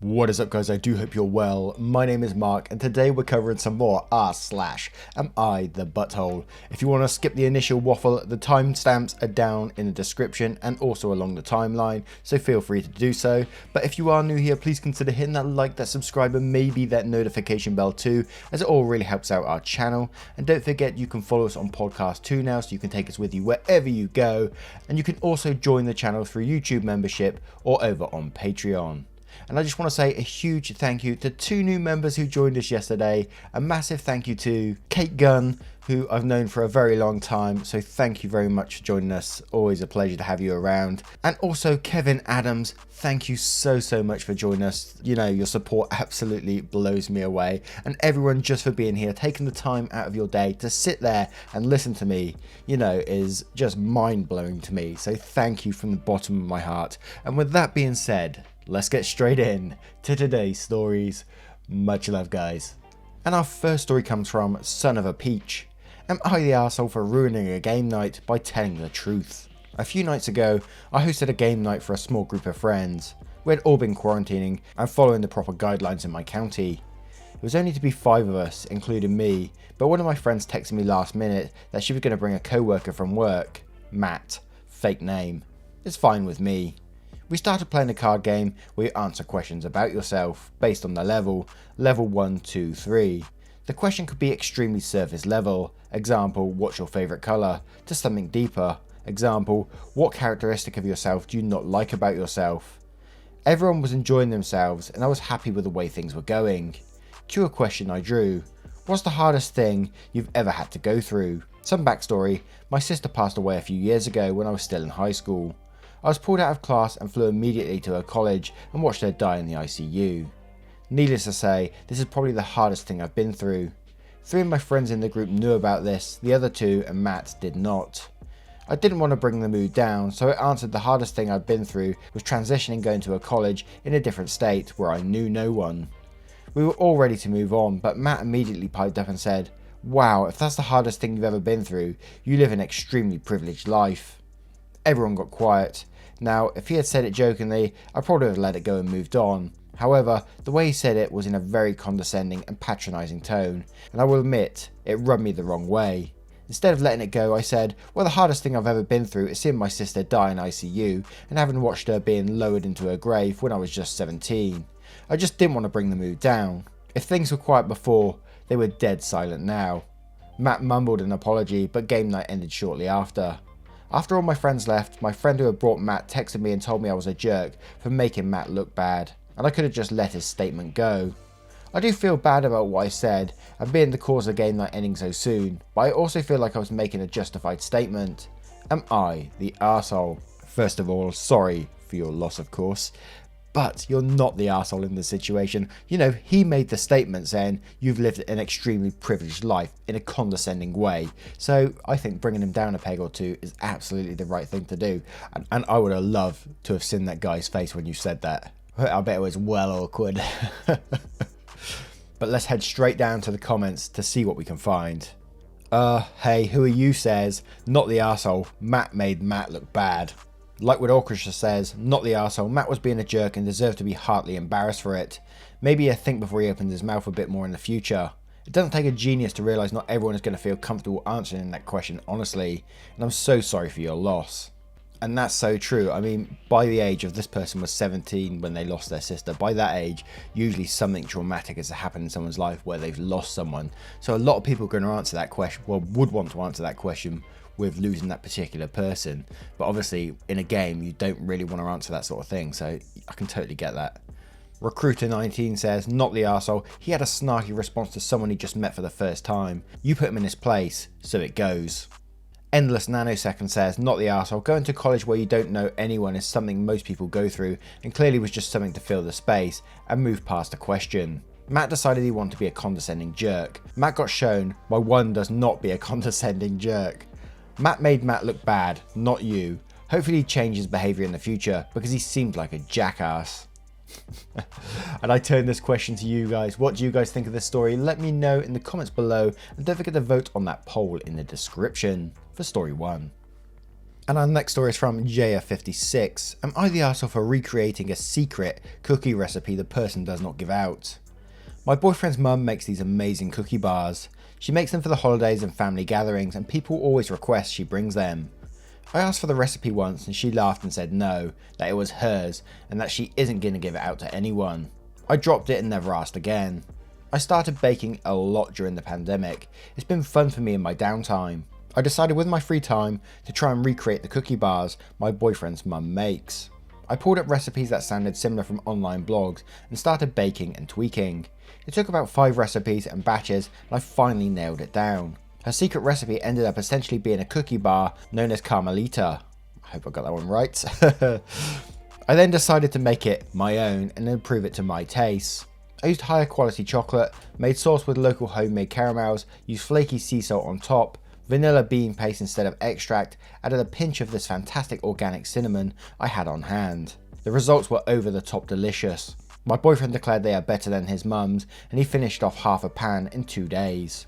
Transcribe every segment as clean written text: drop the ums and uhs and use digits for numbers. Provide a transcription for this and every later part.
What is up, guys? I do hope you're well. My name is Mark, and today we're covering some more r/Am I the Butthole? If you want to skip the initial waffle, the timestamps are down in the description and also along the timeline, so feel free to do so. But if you are new here, please consider hitting that like, that subscribe, and maybe that notification bell too, as it all really helps out our channel. And don't forget, you can follow us on podcast too now, so you can take us with you wherever you go. And you can also join the channel through YouTube membership or over on Patreon. And I just want to say a huge thank you to two new members who joined us yesterday. A massive thank you to Kate Gunn, who I've known for a very long time. So thank you very much for joining us. Always a pleasure to have you around. And also Kevin Adams, thank you so much for joining us. You know, your support absolutely blows me away. And everyone, just for being here, taking the time out of your day to sit there and listen to me, you know, is just mind-blowing to me. So thank you from the bottom of my heart. And with that being said, let's get straight in to today's stories. Much love, guys. And our first story comes from Son of a Peach. Am I the arsehole for ruining a game night by telling the truth? A few nights ago, I hosted a game night for a small group of friends. We had all been quarantining and following the proper guidelines in my county. It was only to be 5 of us, including me, but one of my friends texted me last minute that she was going to bring a co-worker from work. Matt. Fake name. It's fine with me. We started playing a card game where you answer questions about yourself based on the level 1, 2, 3. The question could be extremely surface level, example, what's your favourite colour, to something deeper, example, what characteristic of yourself do you not like about yourself. Everyone was enjoying themselves and I was happy with the way things were going. Cue a question I drew. What's the hardest thing you've ever had to go through? Some backstory, my sister passed away a few years ago when I was still in high school. I was pulled out of class and flew immediately to her college and watched her die in the ICU. Needless to say, this is probably the hardest thing I've been through. 3 of my friends in the group knew about this, the other 2 and Matt did not. I didn't want to bring the mood down, so I answered the hardest thing I'd been through was transitioning going to a college in a different state where I knew no one. We were all ready to move on, but Matt immediately piped up and said, "Wow, if that's the hardest thing you've ever been through, you live an extremely privileged life." Everyone got quiet. Now, if he had said it jokingly, I probably would have let it go and moved on. However, the way he said it was in a very condescending and patronising tone, and I will admit, it rubbed me the wrong way. Instead of letting it go, I said, well, the hardest thing I've ever been through is seeing my sister die in ICU and having watched her being lowered into her grave when I was just 17. I just didn't want to bring the mood down. If things were quiet before, they were dead silent now. Matt mumbled an apology, but game night ended shortly after. After all my friends left, my friend who had brought Matt texted me and told me I was a jerk for making Matt look bad, and I could have just let his statement go. I do feel bad about what I said and being the cause of game night ending so soon, but I also feel like I was making a justified statement. Am I the arsehole? First of all, sorry for your loss, of course. But you're not the arsehole in this situation. You know, he made the statement saying you've lived an extremely privileged life in a condescending way. So I think bringing him down a peg or two is absolutely the right thing to do. And I would have loved to have seen that guy's face when you said that. I bet it was well awkward. But let's head straight down to the comments to see what we can find. Hey, who are you says, not the arsehole, Matt made Matt look bad. Lightwood Orchestra says, not the arsehole, Matt was being a jerk and deserved to be heartily embarrassed for it. Maybe he'll think before he opens his mouth a bit more in the future. It doesn't take a genius to realise not everyone is going to feel comfortable answering that question honestly, and I'm so sorry for your loss. And that's so true. I mean, by the age of this person was 17 when they lost their sister. By that age, usually something traumatic has happened in someone's life where they've lost someone. So a lot of people are going to answer that question, well, would want to answer that question with losing that particular person. But obviously, in a game, you don't really want to answer that sort of thing. So I can totally get that. Recruiter19 says, not the arsehole. He had a snarky response to someone he just met for the first time. You put him in his place, so it goes. Endless Nanosecond says, not the arsehole. Going to college where you don't know anyone is something most people go through and clearly was just something to fill the space and move past the question. Matt decided he wanted to be a condescending jerk. Matt got shown why one does not be a condescending jerk. Matt made Matt look bad, not you. Hopefully he changes behaviour in the future because he seemed like a jackass. And I turn this question to you guys. What do you guys think of this story? Let me know in the comments below and don't forget to vote on that poll in the description for story 1. And our next story is from JF56. Am I the arsehole for recreating a secret cookie recipe the person does not give out? My boyfriend's mum makes these amazing cookie bars. She makes them for the holidays and family gatherings, and people always request she brings them. I asked for the recipe once and she laughed and said no, that it was hers and that she isn't going to give it out to anyone. I dropped it and never asked again. I started baking a lot during the pandemic. It's been fun for me in my downtime. I decided with my free time to try and recreate the cookie bars my boyfriend's mum makes. I pulled up recipes that sounded similar from online blogs and started baking and tweaking. It took about 5 recipes and batches and I finally nailed it down. Her secret recipe ended up essentially being a cookie bar known as Carmelita. I hope I got that one right. I then decided to make it my own and improve it to my tastes. I used higher quality chocolate, made sauce with local homemade caramels, used flaky sea salt on top, vanilla bean paste instead of extract, added a pinch of this fantastic organic cinnamon I had on hand. The results were over the top delicious. My boyfriend declared they are better than his mum's and he finished off half a pan in 2 days.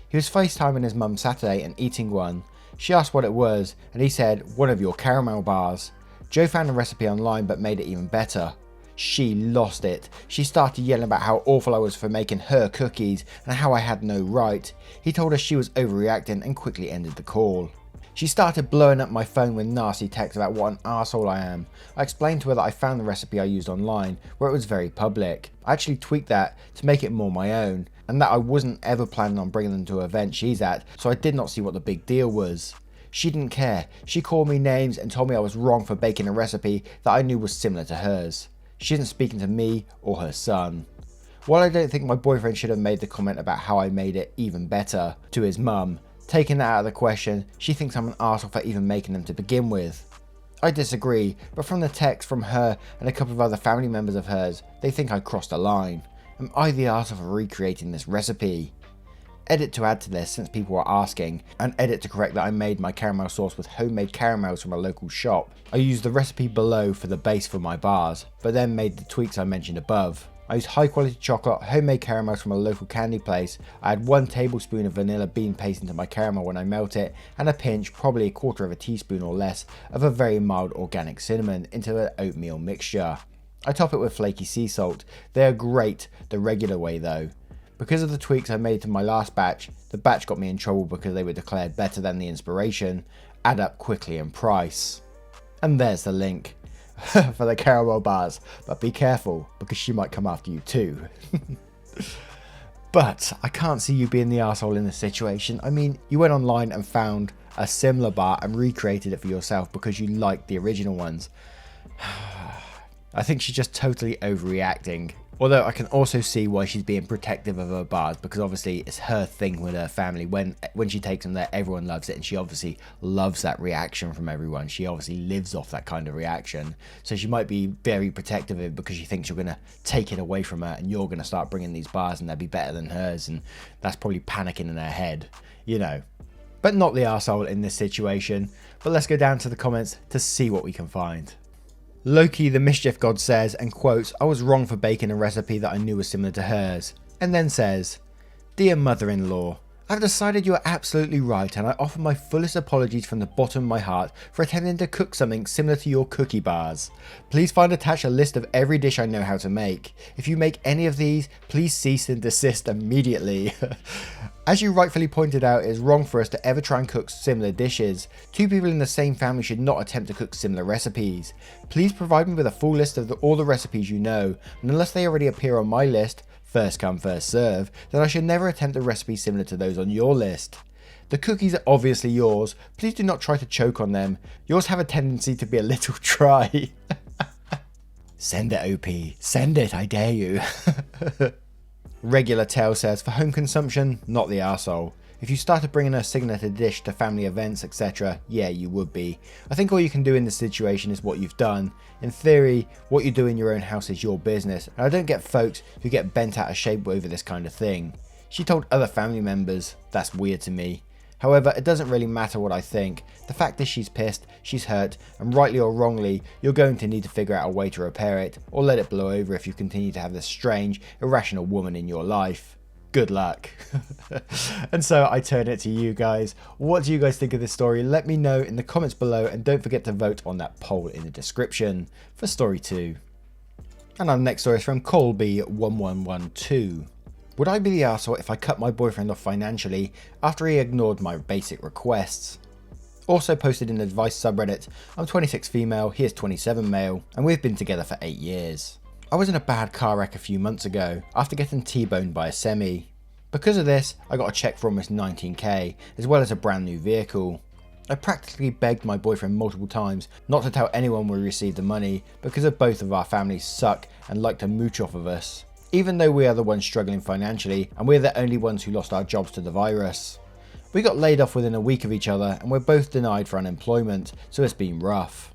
He was FaceTiming his mum Saturday and eating one. She asked what it was and he said, "One of your caramel bars." Joe found the recipe online but made it even better. She lost it. She started yelling about how awful I was for making her cookies and how I had no right. He told her she was overreacting and quickly ended the call. She started blowing up my phone with nasty texts about what an arsehole I am. I explained to her that I found the recipe I used online, where it was very public. I actually tweaked that to make it more my own, and that I wasn't ever planning on bringing them to an event she's at, so I did not see what the big deal was. She didn't care. She called me names and told me I was wrong for baking a recipe that I knew was similar to hers. She isn't speaking to me or her son. While I don't think my boyfriend should have made the comment about how I made it even better to his mum, taking that out of the question, she thinks I'm an arsehole for even making them to begin with. I disagree, but from the text from her and a couple of other family members of hers, they think I crossed a line. Am I the arsehole for recreating this recipe? Edit to add to this since people were asking, and edit to correct that I made my caramel sauce with homemade caramels from a local shop. I used the recipe below for the base for my bars, but then made the tweaks I mentioned above. I used high quality chocolate, homemade caramels from a local candy place. I add 1 tablespoon of vanilla bean paste into my caramel when I melt it, and a pinch, probably 1/4 of a teaspoon or less, of a very mild organic cinnamon into an oatmeal mixture. I top it with flaky sea salt. They are great the regular way though. Because of the tweaks I made to my last batch, the batch got me in trouble because they were declared better than the inspiration, add up quickly in price. And there's the link for the caramel bars, but be careful because she might come after you too. But I can't see you being the arsehole in this situation. I mean, you went online and found a similar bar and recreated it for yourself because you liked the original ones. I think she's just totally overreacting. Although I can also see why she's being protective of her bars, because obviously it's her thing with her family. When she takes them there, everyone loves it, and she obviously loves that reaction from everyone. She obviously lives off that kind of reaction. So she might be very protective of it because she thinks you're going to take it away from her and you're going to start bringing these bars and they'll be better than hers, and that's probably panicking in her head, you know. But not the arsehole in this situation. But let's go down to the comments to see what we can find. Lakey the mischief god says, and quotes, "I was wrong for baking a recipe that I knew was similar to hers," and then says, "Dear mother-in-law, I've decided you are absolutely right and I offer my fullest apologies from the bottom of my heart for attempting to cook something similar to your cookie bars. Please find attached a list of every dish I know how to make. If you make any of these, please cease and desist immediately." As you rightfully pointed out, it is wrong for us to ever try and cook similar dishes. 2 people in the same family should not attempt to cook similar recipes. Please provide me with a full list of all the recipes you know, and unless they already appear on my list, first come first serve, then I should never attempt a recipe similar to those on your list. The cookies are obviously yours. Please do not try to choke on them. Yours have a tendency to be a little dry. Send it, OP. Send it, I dare you. Regular Tail says, for home consumption, not the arsehole. If you started bringing a signature dish to family events, etc., yeah, you would be. I think all you can do in this situation is what you've done. In theory, what you do in your own house is your business, and I don't get folks who get bent out of shape over this kind of thing. She told other family members. That's weird to me. However, it doesn't really matter what I think. The fact is she's pissed, she's hurt, and rightly or wrongly, you're going to need to figure out a way to repair it, or let it blow over if you continue to have this strange, irrational woman in your life. Good luck. And so I turn it to you guys. What do you guys think of this story? Let me know in the comments below, and don't forget to vote on that poll in the description for story 2. And our next story is from Colby1112. Would I be the arsehole if I cut my boyfriend off financially after he ignored my basic requests? Also posted in the advice subreddit, I'm 26 female, he is 27 male, and we've been together for 8 years. I was in a bad car wreck a few months ago after getting T-boned by a semi. Because of this, I got a check for almost 19k, as well as a brand new vehicle. I practically begged my boyfriend multiple times not to tell anyone we received the money because of both of our families suck and like to mooch off of us, even though we are the ones struggling financially and we're the only ones who lost our jobs to the virus. We got laid off within a week of each other and we're both denied for unemployment, so it's been rough.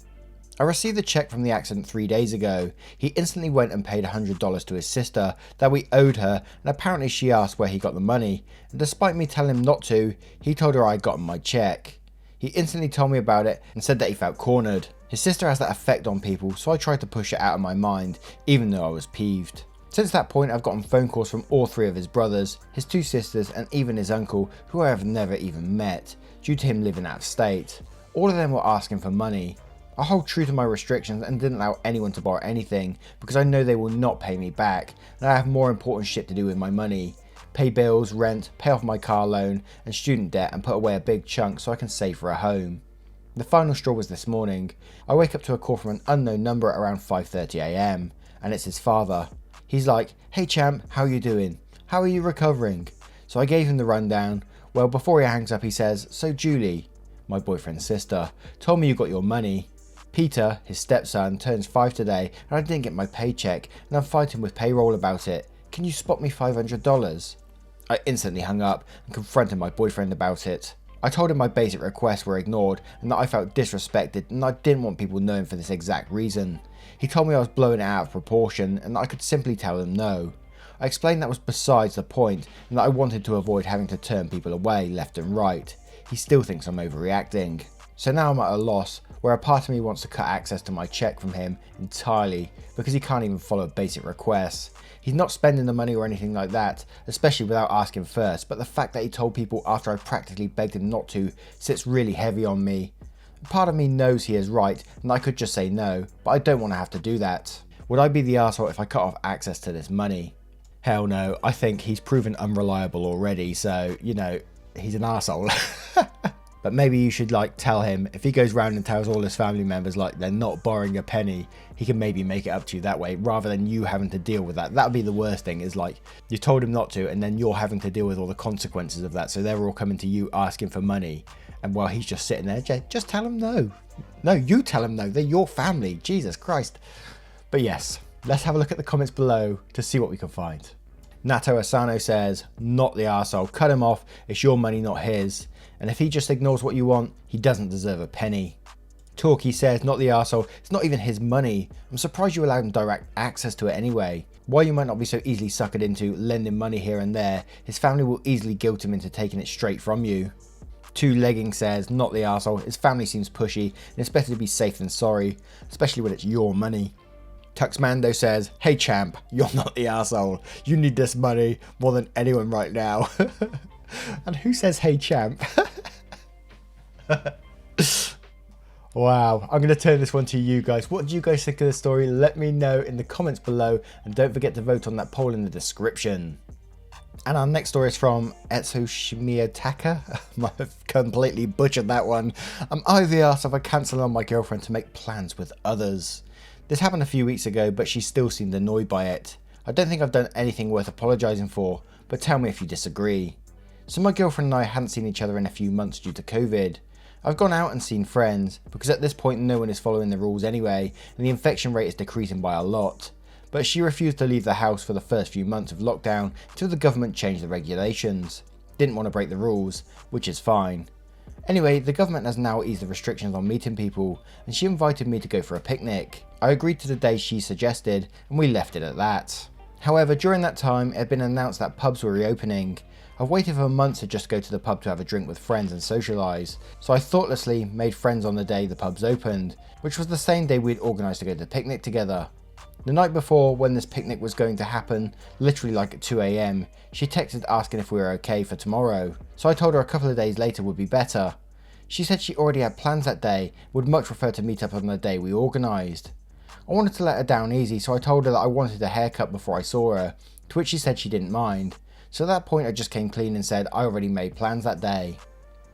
I received the check from the accident 3 days ago. He instantly went and paid $100 to his sister that we owed her, and apparently she asked where he got the money, and despite me telling him not to, he told her I had gotten my check. He instantly told me about it and said that he felt cornered. His sister has that effect on people, so I tried to push it out of my mind, even though I was peeved. Since that point, I've gotten phone calls from all 3 of his brothers, his 2 sisters, and even his uncle, who I have never even met, due to him living out of state. All of them were asking for money. I hold true to my restrictions and didn't allow anyone to borrow anything because I know they will not pay me back, and I have more important shit to do with my money. Pay bills, rent, pay off my car loan and student debt, and put away a big chunk so I can save for a home. The final straw was this morning. I wake up to a call from an unknown number at around 5:30 AM, and it's his father. He's like, "Hey champ, how you doing? How are you recovering?" So I gave him the rundown. Well, before he hangs up he says, "So Julie, my boyfriend's sister, told me you got your money. Peter, his stepson, turns 5 today and I didn't get my paycheck and I'm fighting with payroll about it. Can you spot me $500? I instantly hung up and confronted my boyfriend about it. I told him my basic requests were ignored and that I felt disrespected and I didn't want people knowing for this exact reason. He told me I was blowing it out of proportion and that I could simply tell him no. I explained that was besides the point and that I wanted to avoid having to turn people away left and right. He still thinks I'm overreacting. So now I'm at a loss, where a part of me wants to cut access to my check from him entirely because he can't even follow basic requests. He's not spending the money or anything like that, especially without asking first, but the fact that he told people after I practically begged him not to sits really heavy on me. Part of me knows he is right and I could just say no, but I don't want to have to do that. Would I be the arsehole if I cut off access to this money? Hell no, I think he's proven unreliable already, so, you know, he's an arsehole. But maybe you should tell him, if he goes round and tells all his family members they're not borrowing a penny, he can maybe make it up to you that way rather than you having to deal with that. That would be the worst thing, is you told him not to and then you're having to deal with all the consequences of that. So they're all coming to you asking for money and while he's just sitting there, just tell him no. No, you tell him no. They're your family. Jesus Christ. But yes, let's have a look at the comments below to see what we can find. Nato Asano says, "Not the arsehole. Cut him off. It's your money, not his. And if he just ignores what you want, he doesn't deserve a penny." Talkie says, "Not the arsehole. It's not even his money. I'm surprised you allowed him direct access to it anyway. While you might not be so easily suckered into lending money here and there, his family will easily guilt him into taking it straight from you." Two Legging says, "Not the arsehole. His family seems pushy and it's better to be safe than sorry, especially when it's your money." Tuxmando says, "Hey champ, you're not the arsehole. You need this money more than anyone right now." And who says "hey champ"? Wow, I'm going to turn this one to you guys. What do you guys think of the story? Let me know in the comments below and don't forget to vote on that poll in the description. And our next story is from Etsushimiyataka. I've completely butchered that one. I the arse of a cancelling on my girlfriend to make plans with others. This happened a few weeks ago, but she still seemed annoyed by it. I don't think I've done anything worth apologising for, but tell me if you disagree. So my girlfriend and I hadn't seen each other in a few months due to COVID. I've gone out and seen friends, because at this point no one is following the rules anyway, and the infection rate is decreasing by a lot. But she refused to leave the house for the first few months of lockdown until the government changed the regulations. Didn't want to break the rules, which is fine. Anyway, the government has now eased the restrictions on meeting people, and she invited me to go for a picnic. I agreed to the day she suggested, and we left it at that. However, during that time, it had been announced that pubs were reopening. I've waited for months to just go to the pub to have a drink with friends and socialise, so I thoughtlessly made friends on the day the pubs opened, which was the same day we'd organised to go to the picnic together. The night before, when this picnic was going to happen, literally like at 2 AM, she texted asking if we were okay for tomorrow, so I told her a couple of days later would be better. She said she already had plans that day, would much prefer to meet up on the day we organised. I wanted to let her down easy, so I told her that I wanted a haircut before I saw her, to which she said she didn't mind. So at that point I just came clean and said I already made plans that day.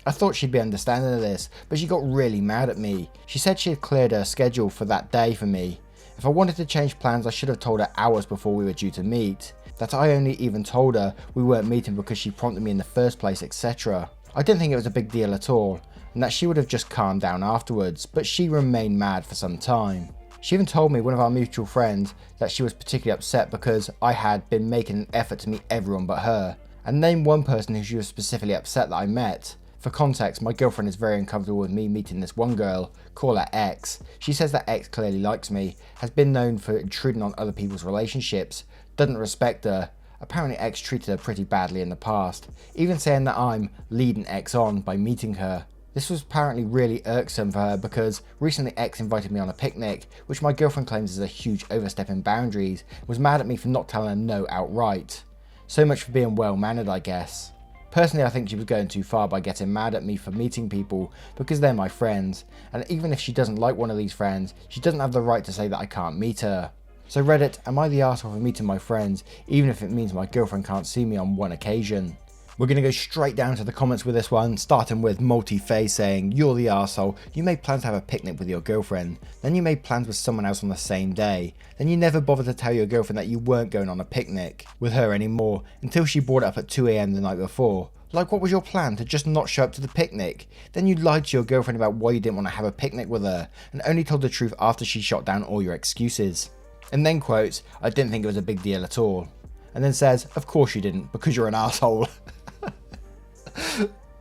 I thought she'd be understanding of this, but she got really mad at me. She said she had cleared her schedule for that day for me. If I wanted to change plans, I should have told her hours before we were due to meet. That I only even told her we weren't meeting because she prompted me in the first place, etc. I didn't think it was a big deal at all, and that she would have just calmed down afterwards, but she remained mad for some time. She even told me, one of our mutual friends, that she was particularly upset because I had been making an effort to meet everyone but her, and named one person who she was specifically upset that I met. For context, my girlfriend is very uncomfortable with me meeting this one girl, call her X. She says that X clearly likes me, has been known for intruding on other people's relationships, doesn't respect her. Apparently X treated her pretty badly in the past, even saying that I'm leading X on by meeting her. This was apparently really irksome for her because recently X invited me on a picnic, which my girlfriend claims is a huge overstep in boundaries, and was mad at me for not telling her no outright. So much for being well mannered, I guess. Personally, I think she was going too far by getting mad at me for meeting people because they're my friends, and even if she doesn't like one of these friends, she doesn't have the right to say that I can't meet her. So Reddit, am I the arsehole for meeting my friends, even if it means my girlfriend can't see me on one occasion? We're going to go straight down to the comments with this one, starting with Multi-Face saying, "You're the arsehole. You made plans to have a picnic with your girlfriend. Then you made plans with someone else on the same day. Then you never bothered to tell your girlfriend that you weren't going on a picnic with her anymore until she brought it up at 2 AM the night before. Like, what was your plan? To just not show up to the picnic? Then you lied to your girlfriend about why you didn't want to have a picnic with her, and only told the truth after she shot down all your excuses." And then quotes, "I didn't think it was a big deal at all." And then says, "Of course you didn't, because you're an arsehole."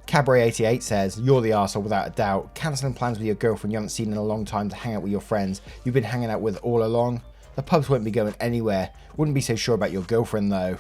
Cabaret88 says, "You're the arsehole without a doubt. Cancelling plans with your girlfriend you haven't seen in a long time to hang out with your friends you've been hanging out with all along. The pubs won't be going anywhere. Wouldn't be so sure about your girlfriend though."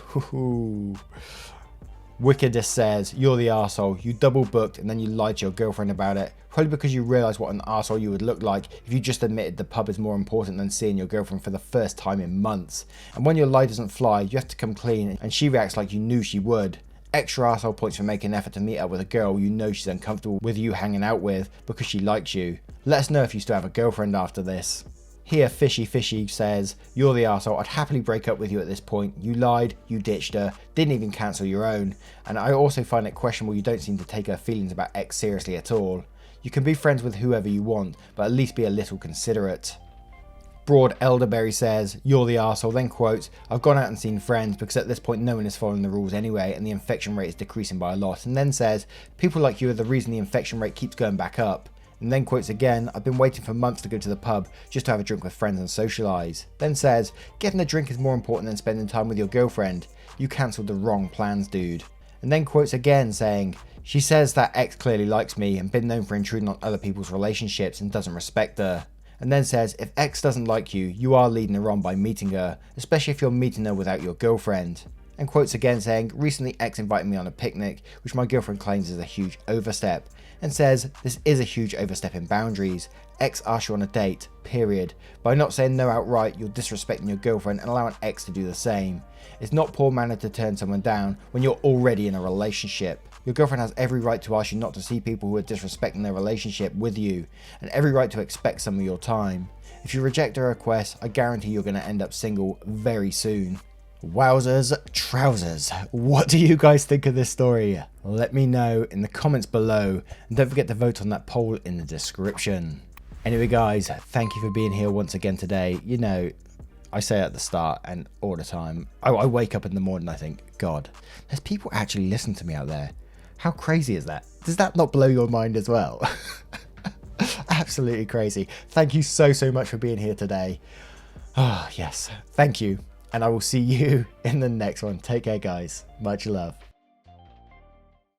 Wickedest says, "You're the arsehole. You double booked and then you lied to your girlfriend about it. Probably because you realised what an arsehole you would look like if you just admitted the pub is more important than seeing your girlfriend for the first time in months. And when your lie doesn't fly, you have to come clean and she reacts like you knew she would. Extra arsehole points for making an effort to meet up with a girl you know she's uncomfortable with you hanging out with because she likes you. Let us know if you still have a girlfriend after this." Here Fishy says, "You're the arsehole. I'd happily break up with you at this point. You lied, you ditched her, didn't even cancel your own. And I also find it questionable you don't seem to take her feelings about X seriously at all. You can be friends with whoever you want, but at least be a little considerate." Broad Elderberry says, "You're the arsehole," then quotes, "I've gone out and seen friends because at this point no one is following the rules anyway and the infection rate is decreasing by a lot," and then says, "People like you are the reason the infection rate keeps going back up." And then quotes again, "I've been waiting for months to go to the pub just to have a drink with friends and socialise." Then says, "Getting a drink is more important than spending time with your girlfriend. You cancelled the wrong plans, dude." And then quotes again saying, "She says that X clearly likes me and been known for intruding on other people's relationships and doesn't respect her." And then says, "If X doesn't like you, you are leading her on by meeting her, especially if you're meeting her without your girlfriend." And quotes again saying, "Recently X invited me on a picnic, which my girlfriend claims is a huge overstep." And says, "This is a huge overstep in boundaries. X asked you on a date, period. By not saying no outright, you're disrespecting your girlfriend and allowing X to do the same. It's not poor mannered to turn someone down when you're already in a relationship. Your girlfriend has every right to ask you not to see people who are disrespecting their relationship with you, and every right to expect some of your time. If you reject her request, I guarantee you're going to end up single very soon." Wowzers trousers, what do you guys think of this story? Let me know in the comments below, and don't forget to vote on that poll in the description. Anyway guys, thank you for being here once again today. You know, I say it at the start and all the time, I wake up in the morning and I think, God, there's people actually listening to me out there. How crazy is that? Does that not blow your mind as well? Absolutely crazy. Thank you so much for being here today. Oh yes, thank you. And I will see you in the next one. Take care guys. Much love.